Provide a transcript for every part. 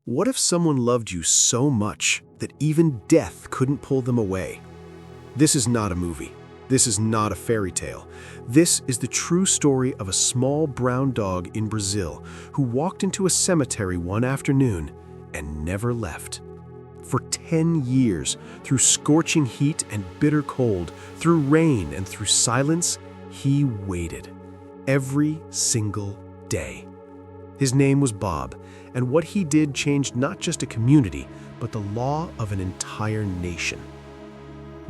What if someone loved you so much that even death couldn't pull them away? This is not a movie. This is not a fairy tale. This is the true story of a small brown dog in Brazil who walked into a cemetery one afternoon and never left. For 10 years, through scorching heat and bitter cold, through rain and through silence, he waited. Every single day. His name was Bob, and what he did changed not just a community, but the law of an entire nation.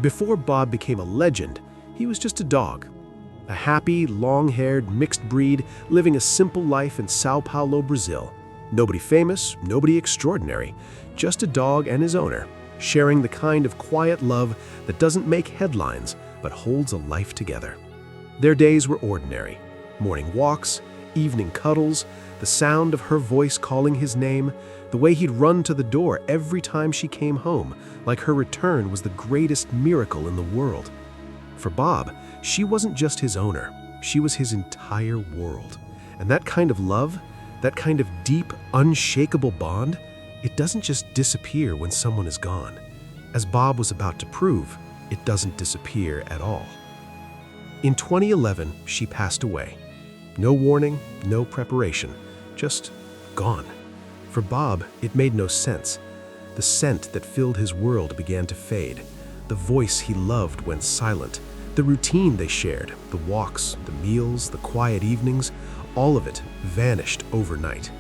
Before Bob became a legend, he was just a dog. A happy, long-haired, mixed breed living a simple life in Sao Paulo, Brazil. Nobody famous, nobody extraordinary, just a dog and his owner, sharing the kind of quiet love that doesn't make headlines, but holds a life together. Their days were ordinary. Morning walks, evening cuddles, the sound of her voice calling his name, the way he'd run to the door every time she came home, like her return was the greatest miracle in the world. For Bob, she wasn't just his owner, she was his entire world. And that kind of love, that kind of deep, unshakable bond, it doesn't just disappear when someone is gone. As Bob was about to prove, it doesn't disappear at all. In 2011, she passed away. No warning, no preparation, just gone. For Bob, it made no sense. The scent that filled his world began to fade. The voice he loved went silent. The routine they shared, the walks, the meals, the quiet evenings, all of it vanished overnight.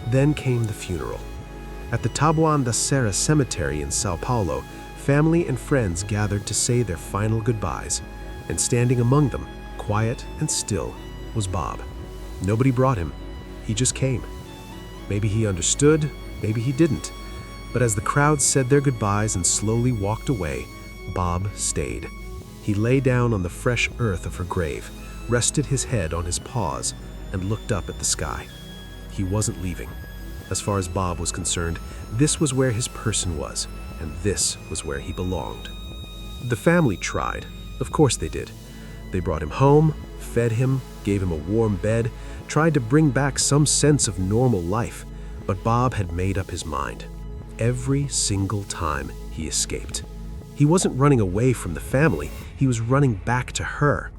Then came the funeral. At the Taboão da Serra Cemetery in Sao Paulo, family and friends gathered to say their final goodbyes. And standing among them, quiet and still, was Bob. Nobody brought him. He just came. Maybe he understood, maybe he didn't. But as the crowd said their goodbyes and slowly walked away, Bob stayed. He lay down on the fresh earth of her grave, rested his head on his paws, and looked up at the sky. He wasn't leaving. As far as Bob was concerned, this was where his person was, and this was where he belonged. The family tried. Of course they did. They brought him home, fed him, gave him a warm bed, tried to bring back some sense of normal life, but Bob had made up his mind. Every single time he escaped. He wasn't running away from the family, he was running back to her.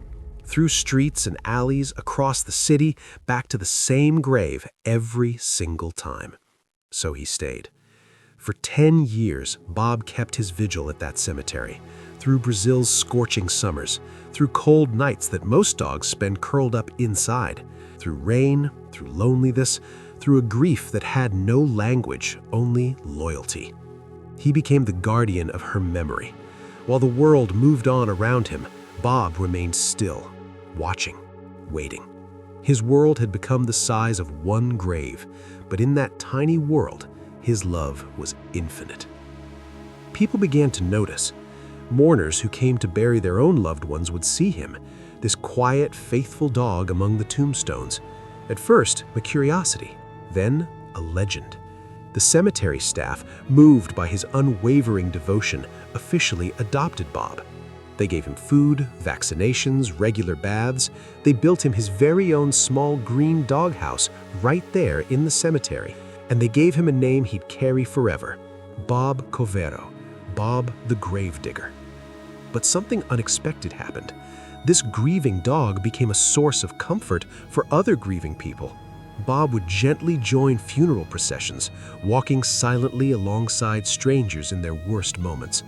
Through streets and alleys, across the city, back to the same grave every single time. So he stayed. For 10 years, Bob kept his vigil at that cemetery, through Brazil's scorching summers, through cold nights that most dogs spend curled up inside, through rain, through loneliness, through a grief that had no language, only loyalty. He became the guardian of her memory. While the world moved on around him, Bob remained still, watching, waiting. His world had become the size of one grave, but in that tiny world, his love was infinite. People began to notice. Mourners who came to bury their own loved ones would see him, this quiet, faithful dog among the tombstones. At first, a curiosity, then a legend. The cemetery staff, moved by his unwavering devotion, officially adopted Bob. They gave him food, vaccinations, regular baths. They built him his very own small green doghouse right there in the cemetery. And they gave him a name he'd carry forever, Bob Coveiro, Bob the Gravedigger. But something unexpected happened. This grieving dog became a source of comfort for other grieving people. Bob would gently join funeral processions, walking silently alongside strangers in their worst moments.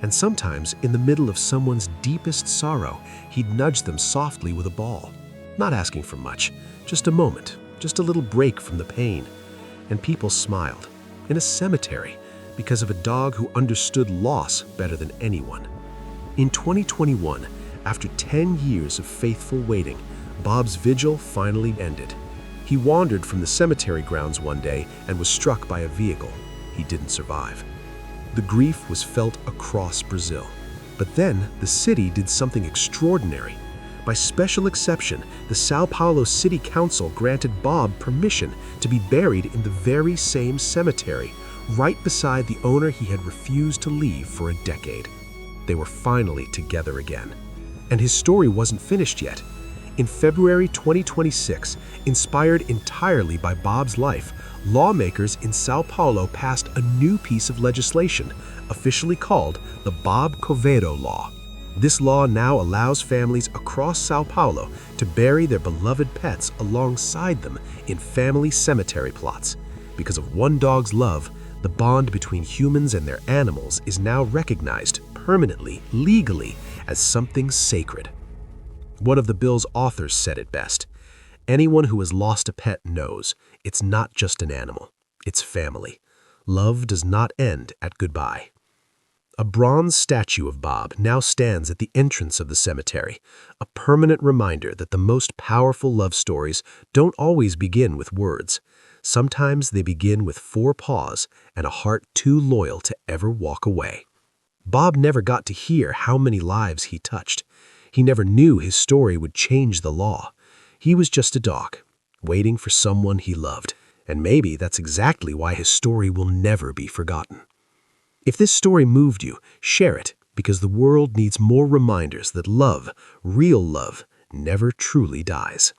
And sometimes, in the middle of someone's deepest sorrow, he'd nudge them softly with a ball. Not asking for much, just a moment, just a little break from the pain. And people smiled, in a cemetery, because of a dog who understood loss better than anyone. In 2021, after 10 years of faithful waiting, Bob's vigil finally ended. He wandered from the cemetery grounds one day and was struck by a vehicle. He didn't survive. The grief was felt across Brazil. But then, the city did something extraordinary. By special exception, the Sao Paulo City Council granted Bob permission to be buried in the very same cemetery, right beside the owner he had refused to leave for a decade. They were finally together again. And his story wasn't finished yet. In February 2026, inspired entirely by Bob's life, lawmakers in Sao Paulo passed a new piece of legislation, officially called the Bob Coveiro Law. This law now allows families across Sao Paulo to bury their beloved pets alongside them in family cemetery plots. Because of one dog's love, the bond between humans and their animals is now recognized permanently, legally, as something sacred. One of the bill's authors said it best: "Anyone who has lost a pet knows it's not just an animal, it's family. Love does not end at goodbye." A bronze statue of Bob now stands at the entrance of the cemetery, a permanent reminder that the most powerful love stories don't always begin with words. Sometimes they begin with 4 paws and a heart too loyal to ever walk away. Bob never got to hear how many lives he touched. He never knew his story would change the law. He was just a dog, waiting for someone he loved. And maybe that's exactly why his story will never be forgotten. If this story moved you, share it, because the world needs more reminders that love, real love, never truly dies.